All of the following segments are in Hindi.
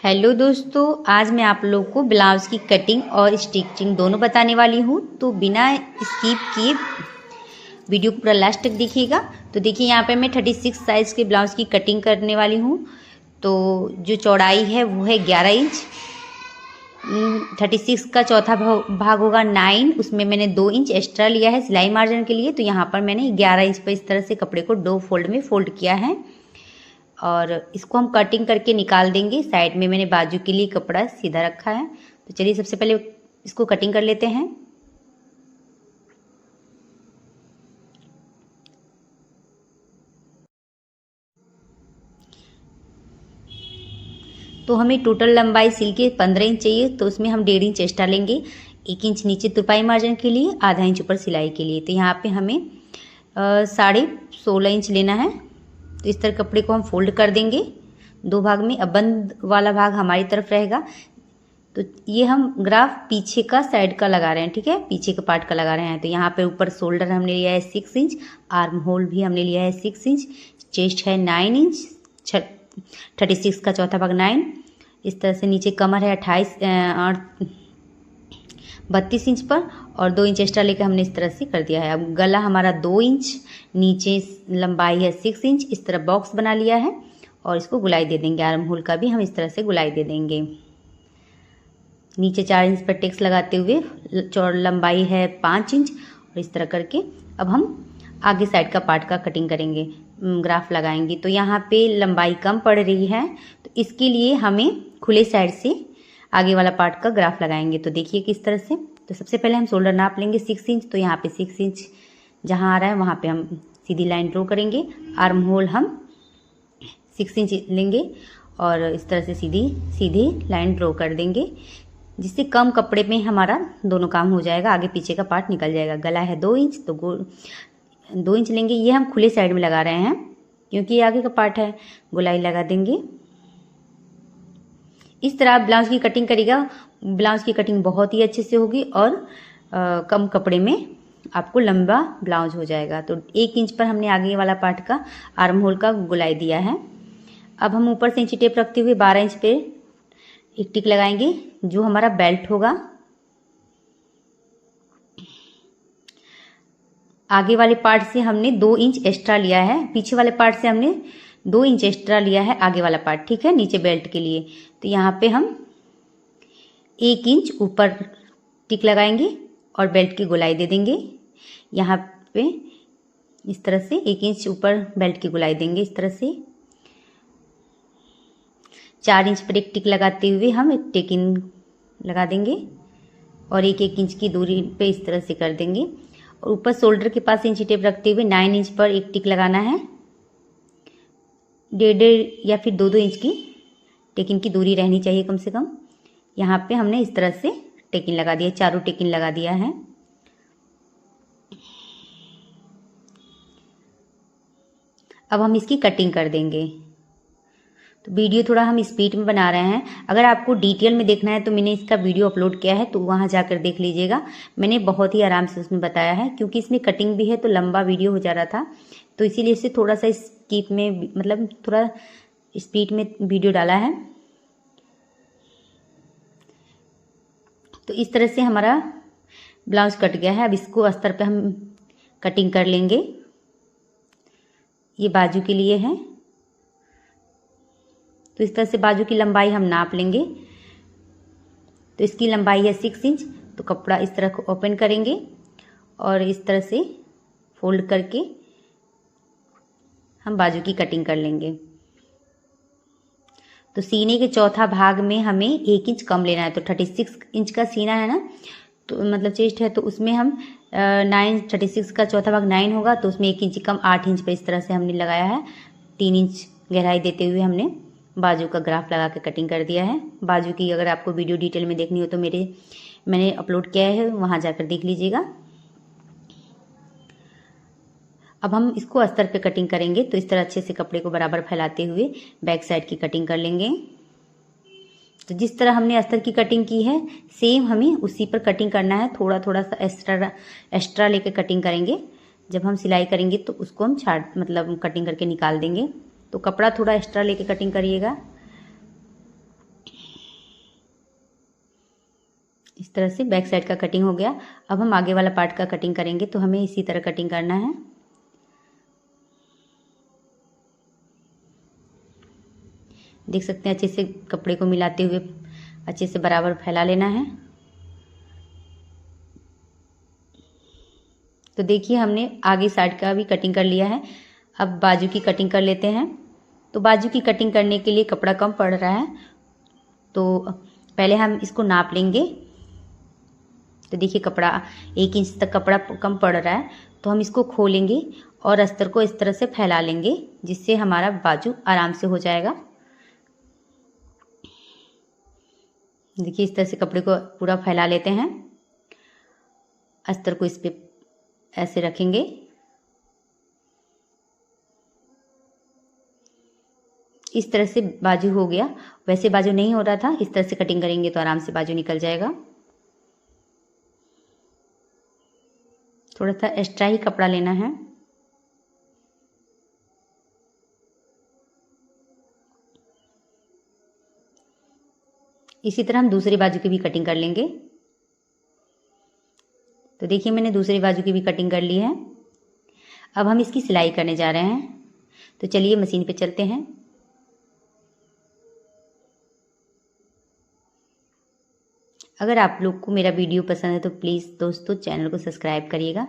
हेलो दोस्तों, आज मैं आप लोग को ब्लाउज़ की कटिंग और स्टिचिंग दोनों बताने वाली हूँ। तो बिना स्किप किए वीडियो को पूरा लास्ट तक देखिएगा। तो देखिए यहाँ पे मैं 36 साइज़ के ब्लाउज़ की कटिंग करने वाली हूँ। तो जो चौड़ाई है वो है 11 इंच। 36 का चौथा भाग होगा 9, उसमें मैंने 2 इंच एक्स्ट्रा लिया है सिलाई मार्जिन के लिए। तो यहाँ पर मैंने 11 इंच पर इस तरह से कपड़े को 2 फोल्ड में फोल्ड किया है और इसको हम कटिंग करके निकाल देंगे। साइड में मैंने बाजू के लिए कपड़ा सीधा रखा है। तो चलिए सबसे पहले इसको कटिंग कर लेते हैं। तो हमें टोटल लंबाई सिल के 15 इंच चाहिए, तो उसमें हम 1.5 इंच एक्स्ट्रा लेंगे। 1 इंच नीचे तुरपाई मार्जिन के लिए, आधा इंच ऊपर सिलाई के लिए। तो यहाँ पे हमें 16.5 इंच लेना है। तो इस तरह कपड़े को हम फोल्ड कर देंगे 2 भाग में। अब बंद वाला भाग हमारी तरफ रहेगा। तो ये हम ग्राफ पीछे का साइड का लगा रहे हैं, ठीक है, पीछे का पार्ट का लगा रहे हैं। तो यहाँ पे ऊपर शोल्डर हमने लिया है 6 इंच, आर्म होल भी हमने लिया है 6 इंच, चेस्ट है 9 इंच, 36 का चौथा भाग 9। इस तरह से नीचे कमर है 32 इंच पर और 2 इंच एक्स्ट्रा लेकर हमने इस तरह से कर दिया है। अब गला हमारा 2 इंच, नीचे लंबाई है 6 इंच। इस तरह बॉक्स बना लिया है और इसको गुलाई दे देंगे। आर्म होल का भी हम इस तरह से गुलाई दे देंगे। नीचे 4 इंच पर टेक्स लगाते हुए लंबाई है 5 इंच और इस तरह करके अब हम आगे साइड का पार्ट का कटिंग करेंगे, ग्राफ लगाएंगे। तो यहाँ पे लंबाई कम पड़ रही है, तो इसके लिए हमें खुले साइड से आगे वाला पार्ट का ग्राफ लगाएंगे। तो देखिए किस तरह से। तो सबसे पहले हम शोल्डर नाप लेंगे 6 इंच। तो यहाँ पे 6 इंच जहाँ आ रहा है वहाँ पे हम सीधी लाइन ड्रॉ करेंगे। आर्म होल हम 6 इंच लेंगे और इस तरह से सीधी लाइन ड्रॉ कर देंगे, जिससे कम कपड़े में हमारा दोनों काम हो जाएगा, आगे पीछे का पार्ट निकल जाएगा। गला है 2 इंच, तो 2 इंच लेंगे। ये हम खुले साइड में लगा रहे हैं क्योंकि ये आगे का पार्ट है। गोलाई लगा देंगे। इस तरह आप ब्लाउज की कटिंग करिएगा। ब्लाउज की कटिंग बहुत ही अच्छे से होगी और कम कपड़े में आपको लंबा ब्लाउज हो जाएगा। तो 1 इंच पर हमने आगे वाला पार्ट का आर्म होल का गोलाई दिया है। अब हम ऊपर से इंची टेप रखते हुए 12 इंच पे एक टिक लगाएंगे, जो हमारा बेल्ट होगा। आगे वाले पार्ट से हमने 2 इंच एक्स्ट्रा लिया है, पीछे वाले पार्ट से हमने 2 इंच एक्स्ट्रा लिया है आगे वाला पार्ट, ठीक है, नीचे बेल्ट के लिए। तो यहाँ पे हम 1 इंच ऊपर टिक लगाएंगे और बेल्ट की गोलाई दे देंगे। यहाँ पे इस तरह से 1 इंच ऊपर बेल्ट की गोलाई देंगे। इस तरह से 4 इंच पर एक टिक लगाते हुए हम एक टेक इन लगा देंगे और 1-1 इंच की दूरी पे इस तरह से कर देंगे। और ऊपर शोल्डर के पास इंची टेप रखते हुए 9 इंच पर एक टिक लगाना है। 1.5 या फिर 2-2 इंच की टेकिन की दूरी रहनी चाहिए कम से कम। यहाँ पे हमने इस तरह से टेकिन लगा दिया, चारों टेकिन लगा दिया है। अब हम इसकी कटिंग कर देंगे। तो वीडियो थोड़ा हम स्पीड में बना रहे हैं। अगर आपको डिटेल में देखना है तो मैंने इसका वीडियो अपलोड किया है, तो वहाँ जाकर देख लीजिएगा। मैंने बहुत ही आराम से उसमें बताया है, क्योंकि इसमें कटिंग भी है तो लंबा वीडियो हो जा रहा था, तो इसीलिए इसे थोड़ा सा स्किप में, मतलब थोड़ा स्पीड में वीडियो डाला है। तो इस तरह से हमारा ब्लाउज कट गया है। अब इसको अस्तर पे हम कटिंग कर लेंगे। ये बाजू के लिए है। तो इस तरह से बाजू की लंबाई हम नाप लेंगे। तो इसकी लंबाई है 6 इंच। तो कपड़ा इस तरह ओपन करेंगे और इस तरह से फोल्ड करके हम बाजू की कटिंग कर लेंगे। तो सीने के चौथा भाग में हमें 1 इंच कम लेना है। तो 36 इंच का सीना है ना, तो मतलब चेस्ट है, तो उसमें हम 36 का चौथा भाग 9 होगा, तो उसमें 1 इंच कम 8 इंच पर इस तरह से हमने लगाया है। 3 इंच गहराई देते हुए हमने बाजू का ग्राफ लगा के कटिंग कर दिया है। बाजू की अगर आपको वीडियो डिटेल में देखनी हो तो मैंने अपलोड किया है, वहाँ जाकर देख लीजिएगा। अब हम इसको अस्तर पे कटिंग करेंगे। तो इस तरह अच्छे से कपड़े को बराबर फैलाते हुए बैक साइड की कटिंग कर लेंगे। तो जिस तरह हमने अस्तर की कटिंग की है, सेम हमें उसी पर कटिंग करना है। थोड़ा थोड़ा सा एक्स्ट्रा लेकर कटिंग करेंगे। जब हम सिलाई करेंगे तो उसको हम मतलब कटिंग करके निकाल देंगे। तो कपड़ा थोड़ा एक्स्ट्रा लेके कटिंग करिएगा। इस तरह से बैक साइड का कटिंग हो गया। अब हम आगे वाला पार्ट का कटिंग करेंगे, तो हमें इसी तरह कटिंग करना है। देख सकते हैं अच्छे से कपड़े को मिलाते हुए अच्छे से बराबर फैला लेना है। तो देखिए हमने आगे साइड का भी कटिंग कर लिया है। अब बाजू की कटिंग कर लेते हैं। तो बाजू की कटिंग करने के लिए कपड़ा कम पड़ रहा है, तो पहले हम इसको नाप लेंगे। तो देखिए कपड़ा 1 इंच तक कपड़ा कम पड़ रहा है, तो हम इसको खोलेंगे और अस्तर को इस तरह से फैला लेंगे, जिससे हमारा बाजू आराम से हो जाएगा। देखिए इस तरह से कपड़े को पूरा फैला लेते हैं। अस्तर को इस पे ऐसे रखेंगे। इस तरह से बाजू हो गया। वैसे बाजू नहीं हो रहा था, इस तरह से कटिंग करेंगे तो आराम से बाजू निकल जाएगा। थोड़ा सा एक्स्ट्रा ही कपड़ा लेना है। इसी तरह हम दूसरी बाजू की भी कटिंग कर लेंगे। तो देखिए मैंने दूसरी बाजू की भी कटिंग कर ली है। अब हम इसकी सिलाई करने जा रहे हैं। तो चलिए मशीन पे चलते हैं। अगर आप लोग को मेरा वीडियो पसंद है तो प्लीज़ दोस्तों चैनल को सब्सक्राइब करिएगा।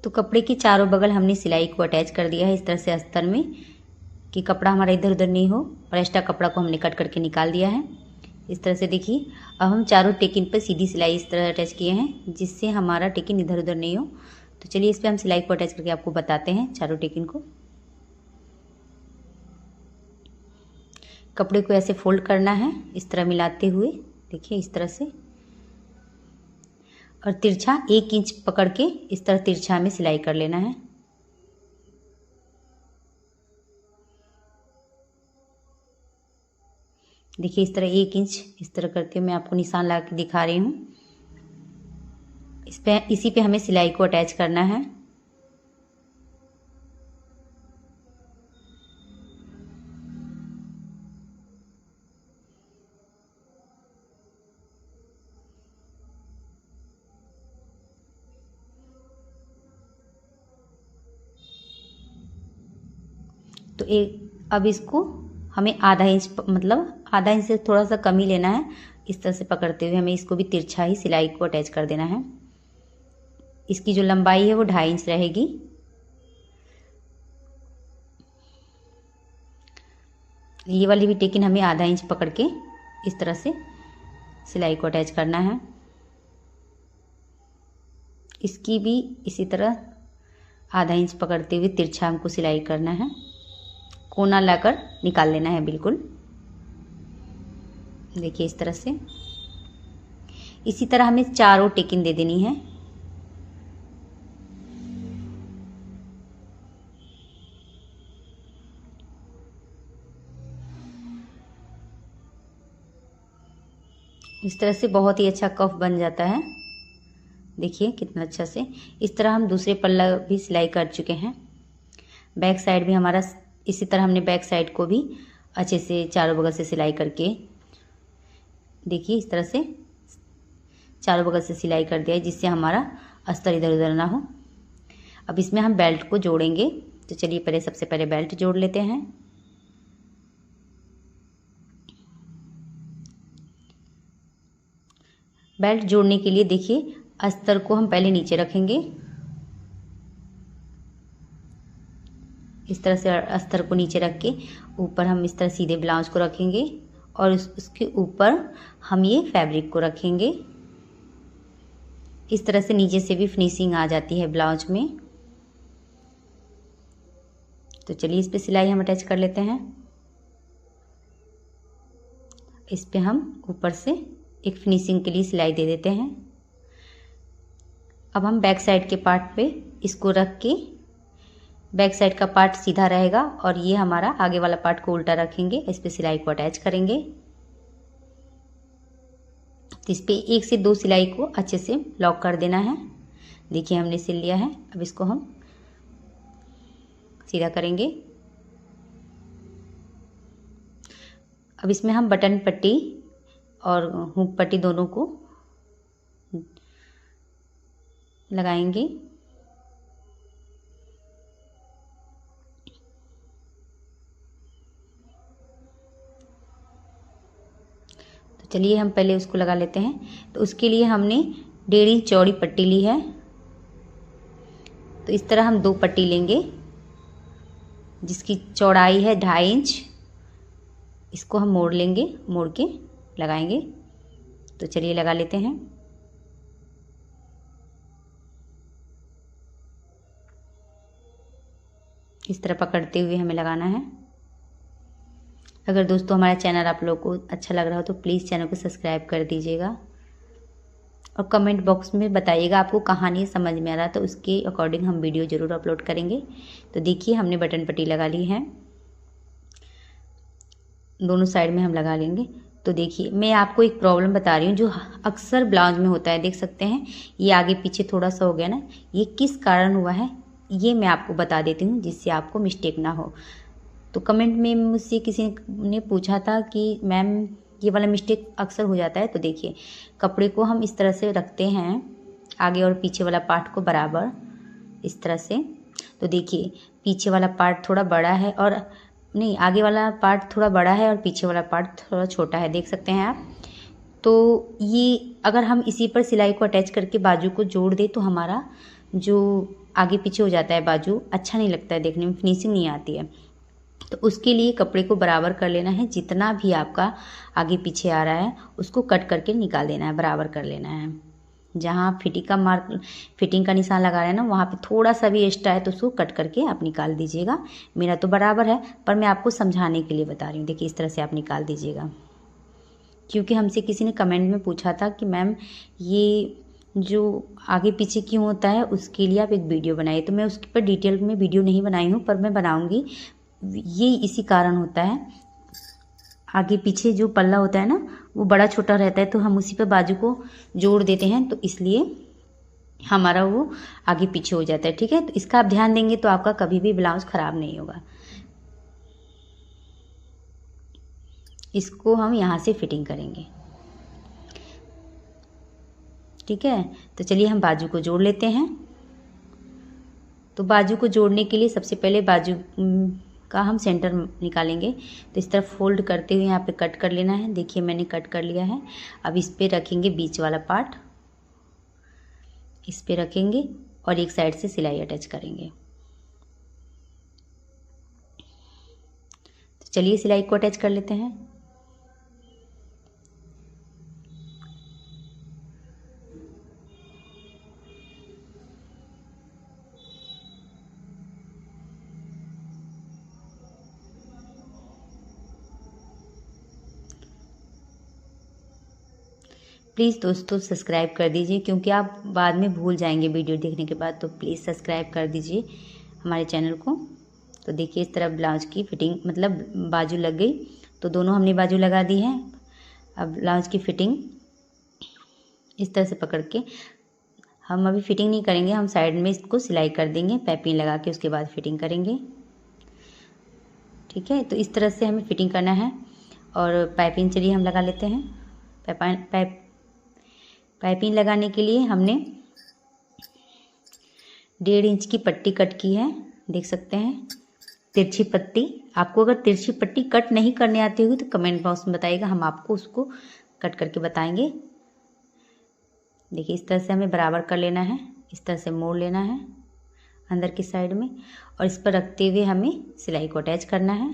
तो कपड़े के चारों बगल हमने सिलाई को अटैच कर दिया है इस तरह से अस्तर में, कि कपड़ा हमारा इधर उधर नहीं हो, और एक्स्ट्रा कपड़ा को हमने कट करके निकाल दिया है। इस तरह से देखिए अब हम चारों टेकिन पर सीधी सिलाई इस तरह अटैच किए हैं, जिससे हमारा टेकिन इधर उधर नहीं हो। तो चलिए इस पर हम सिलाई को अटैच करके आपको बताते हैं चारों टेकिन को। कपड़े को ऐसे फोल्ड करना है इस तरह मिलाते हुए, देखिए इस तरह से, और तिरछा 1 इंच पकड़ के इस तरह तिरछा में सिलाई कर लेना है। देखिए इस तरह 1 इंच इस तरह करके मैं आपको निशान लगा के दिखा रही हूँ। इसी पे हमें सिलाई को अटैच करना है। तो अब इसको हमें आधा इंच मतलब आधा इंच से थोड़ा सा कम ही लेना है। इस तरह से पकड़ते हुए हमें इसको भी तिरछा ही सिलाई को अटैच कर देना है। इसकी जो लंबाई है वो 2.5 इंच रहेगी। ये वाली भी टेकिन हमें आधा इंच पकड़ के इस तरह से सिलाई को अटैच करना है। इसकी भी इसी तरह आधा इंच पकड़ते हुए तिरछा हमको सिलाई करना है। कोना लाकर निकाल लेना है बिल्कुल। देखिए इस तरह से। इसी तरह हमें चारों टेकिन दे देनी है। इस तरह से बहुत ही अच्छा कफ बन जाता है। देखिए कितना अच्छा से। इस तरह हम दूसरे पल्ला भी सिलाई कर चुके हैं। बैक साइड भी हमारा इसी तरह हमने बैक साइड को भी अच्छे से चारों बगल से सिलाई करके, देखिए इस तरह से चारों बगल से सिलाई कर दिया है, जिससे हमारा अस्तर इधर उधर ना हो। अब इसमें हम बेल्ट को जोड़ेंगे। तो चलिए सबसे पहले बेल्ट जोड़ लेते हैं। बेल्ट जोड़ने के लिए देखिए अस्तर को हम पहले नीचे रखेंगे। इस तरह से अस्तर को नीचे रख के ऊपर हम इस तरह सीधे ब्लाउज को रखेंगे, और उसके ऊपर हम ये फैब्रिक को रखेंगे। इस तरह से नीचे से भी फिनिशिंग आ जाती है ब्लाउज में। तो चलिए इस पे सिलाई हम अटैच कर लेते हैं। इस पे हम ऊपर से एक फिनिशिंग के लिए सिलाई दे देते हैं। अब हम बैक साइड के पार्ट पे इसको रख के, बैक साइड का पार्ट सीधा रहेगा और ये हमारा आगे वाला पार्ट को उल्टा रखेंगे। इस पे सिलाई को अटैच करेंगे। तो इस पे 1 से 2 सिलाई को अच्छे से लॉक कर देना है। देखिए हमने सिल लिया है। अब इसको हम सीधा करेंगे। अब इसमें हम बटन पट्टी और हुक पट्टी दोनों को लगाएंगे। तो चलिए हम पहले उसको लगा लेते हैं। तो उसके लिए हमने 1.5 इंच चौड़ी पट्टी ली है। तो इस तरह हम 2 पट्टी लेंगे जिसकी चौड़ाई है 2.5 इंच। इसको हम मोड़ लेंगे, मोड़ के लगाएंगे। तो चलिए लगा लेते हैं। इस तरह पकड़ते हुए हमें लगाना है। अगर दोस्तों हमारा चैनल आप लोगों को अच्छा लग रहा हो तो प्लीज़ चैनल को सब्सक्राइब कर दीजिएगा और कमेंट बॉक्स में बताइएगा आपको कहानी समझ में आ रहा, तो उसके अकॉर्डिंग हम वीडियो ज़रूर अपलोड करेंगे। तो देखिए हमने बटन पट्टी लगा ली है, दोनों साइड में हम लगा लेंगे। तो देखिए मैं आपको एक प्रॉब्लम बता रही हूँ जो अक्सर ब्लाउज में होता है। देख सकते हैं ये आगे पीछे थोड़ा सा हो गया ना, ये किस कारण हुआ है ये मैं आपको बता देती हूँ जिससे आपको मिस्टेक ना हो। तो कमेंट में मुझसे किसी ने पूछा था कि मैम ये वाला मिस्टेक अक्सर हो जाता है। तो देखिए कपड़े को हम इस तरह से रखते हैं, आगे और पीछे वाला पार्ट को बराबर इस तरह से। तो देखिए पीछे वाला पार्ट थोड़ा बड़ा है और नहीं, आगे वाला पार्ट थोड़ा बड़ा है और पीछे वाला पार्ट थोड़ा छोटा है, देख सकते हैं आप। तो ये अगर हम इसी पर सिलाई को अटैच करके बाजू को जोड़ दें तो हमारा जो आगे पीछे हो जाता है बाजू, अच्छा नहीं लगता है, देखने में फिनिशिंग नहीं आती है। तो उसके लिए कपड़े को बराबर कर लेना है, जितना भी आपका आगे पीछे आ रहा है उसको कट करके निकाल देना है, बराबर कर लेना है। जहाँ फिटिंग का निशान लगा रहे हैं ना, वहाँ पे थोड़ा सा भी एक्स्ट्रा है तो उसको कट करके आप निकाल दीजिएगा। मेरा तो बराबर है पर मैं आपको समझाने के लिए बता रही हूँ। देखिए इस तरह से आप निकाल दीजिएगा, क्योंकि हमसे किसी ने कमेंट में पूछा था कि मैम ये जो आगे पीछे क्यों होता है उसके लिए आप एक वीडियो बनाइए। तो मैं उसके पर डिटेल में वीडियो नहीं बनाई हूँ, पर मैं बनाऊँगी। ये इसी कारण होता है, आगे पीछे जो पल्ला होता है ना वो बड़ा छोटा रहता है, तो हम उसी पे बाजू को जोड़ देते हैं, तो इसलिए हमारा वो आगे पीछे हो जाता है। ठीक है, तो इसका आप ध्यान देंगे तो आपका कभी भी ब्लाउज खराब नहीं होगा। इसको हम यहाँ से फिटिंग करेंगे। ठीक है, तो चलिए हम बाजू को जोड़ लेते हैं। तो बाजू को जोड़ने के लिए सबसे पहले बाजू का हम सेंटर निकालेंगे। तो इस तरफ फोल्ड करते हुए यहाँ पे कट कर लेना है। देखिए मैंने कट कर लिया है। अब इस पे रखेंगे बीच वाला पार्ट, इस पे रखेंगे और एक साइड से सिलाई अटैच करेंगे। तो चलिए सिलाई को अटैच कर लेते हैं। प्लीज़ दोस्तों सब्सक्राइब कर दीजिए, क्योंकि आप बाद में भूल जाएंगे वीडियो देखने के बाद। तो प्लीज़ सब्सक्राइब कर दीजिए हमारे चैनल को। तो देखिए इस तरह ब्लाउज की फिटिंग मतलब बाजू लग गई। तो दोनों हमने बाजू लगा दी है। अब ब्लाउज की फिटिंग इस तरह से पकड़ के हम अभी फिटिंग नहीं करेंगे, हम साइड में इसको सिलाई कर देंगे, पाइपिंग लगा के उसके बाद फिटिंग करेंगे। ठीक है, तो इस तरह से हमें फिटिंग करना है। और पाइपिंग चलिए हम लगा लेते हैं। पाइपिंग लगाने के लिए हमने 1.5 इंच की पट्टी कट की है, देख सकते हैं, तिरछी पट्टी। आपको अगर तिरछी पट्टी कट नहीं करने आती होगी तो कमेंट बॉक्स में बताइएगा, हम आपको उसको कट करके बताएंगे। देखिए इस तरह से हमें बराबर कर लेना है, इस तरह से मोड़ लेना है अंदर की साइड में, और इस पर रखते हुए हमें सिलाई को अटैच करना है।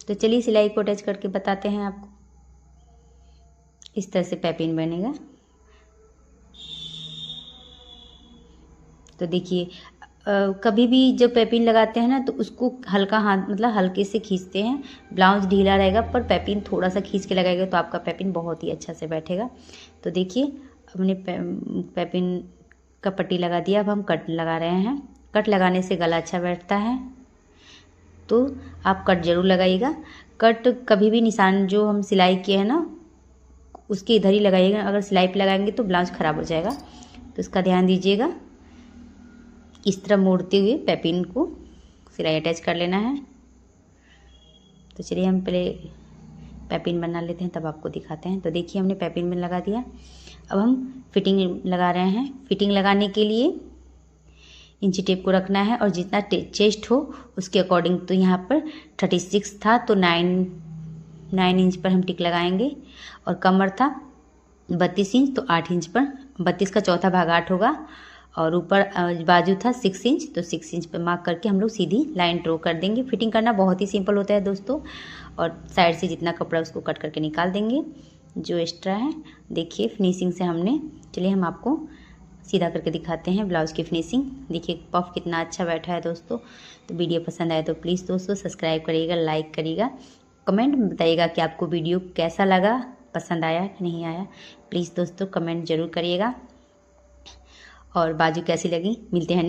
तो चलिए सिलाई को अटैच करके बताते हैं आपको। इस तरह से पाइपिंग बनेगा। तो देखिए कभी भी जब पाइपिंग लगाते हैं ना तो उसको हल्का हाथ मतलब हल्के से खींचते हैं। ब्लाउज ढीला रहेगा पर पाइपिंग थोड़ा सा खींच के लगाएगा तो आपका पाइपिंग बहुत ही अच्छा से बैठेगा। तो देखिए हमने पाइपिंग का पट्टी लगा दिया। अब हम कट लगा रहे हैं। कट लगाने से गला अच्छा बैठता है, तो आप कट ज़रूर लगाइएगा। कट कभी भी निशान जो हम सिलाई किए हैं ना उसके इधर ही लगाइएगा। अगर सिलाई पे लगाएंगे तो ब्लाउज ख़राब हो जाएगा, तो इसका ध्यान दीजिएगा। इस तरह मोड़ते हुए पैपिन को सिलाई अटैच कर लेना है। तो चलिए हम पहले पैपिन बना लेते हैं, तब आपको दिखाते हैं। तो देखिए हमने पैपिन में लगा दिया। अब हम फिटिंग लगा रहे हैं। फिटिंग लगाने के लिए इंची टेप को रखना है और जितना चेस्ट हो उसके अकॉर्डिंग। तो यहाँ पर 36 था तो 9 इंच पर हम टिक लगाएंगे, और कमर था 32 इंच तो 8 इंच पर, 32 का चौथा भाग 8 होगा, और ऊपर बाजू था 6 इंच तो 6 इंच पर मार्क करके हम लोग सीधी लाइन ड्रॉ कर देंगे। फिटिंग करना बहुत ही सिंपल होता है दोस्तों, और साइड से जितना कपड़ा उसको कट करके निकाल देंगे जो एक्स्ट्रा है। देखिए फिनिशिंग से हमने, चलिए हम आपको सीधा करके दिखाते हैं ब्लाउज़ की फिनिशिंग। देखिए पफ कितना अच्छा बैठा है दोस्तों। तो वीडियो पसंद आए तो प्लीज़ दोस्तों सब्सक्राइब करिएगा, लाइक करिएगा, कमेंट में बताइएगा कि आपको वीडियो कैसा लगा, पसंद आया कि नहीं आया। प्लीज़ दोस्तों कमेंट ज़रूर करिएगा, और बाजू कैसी लगी। मिलते हैं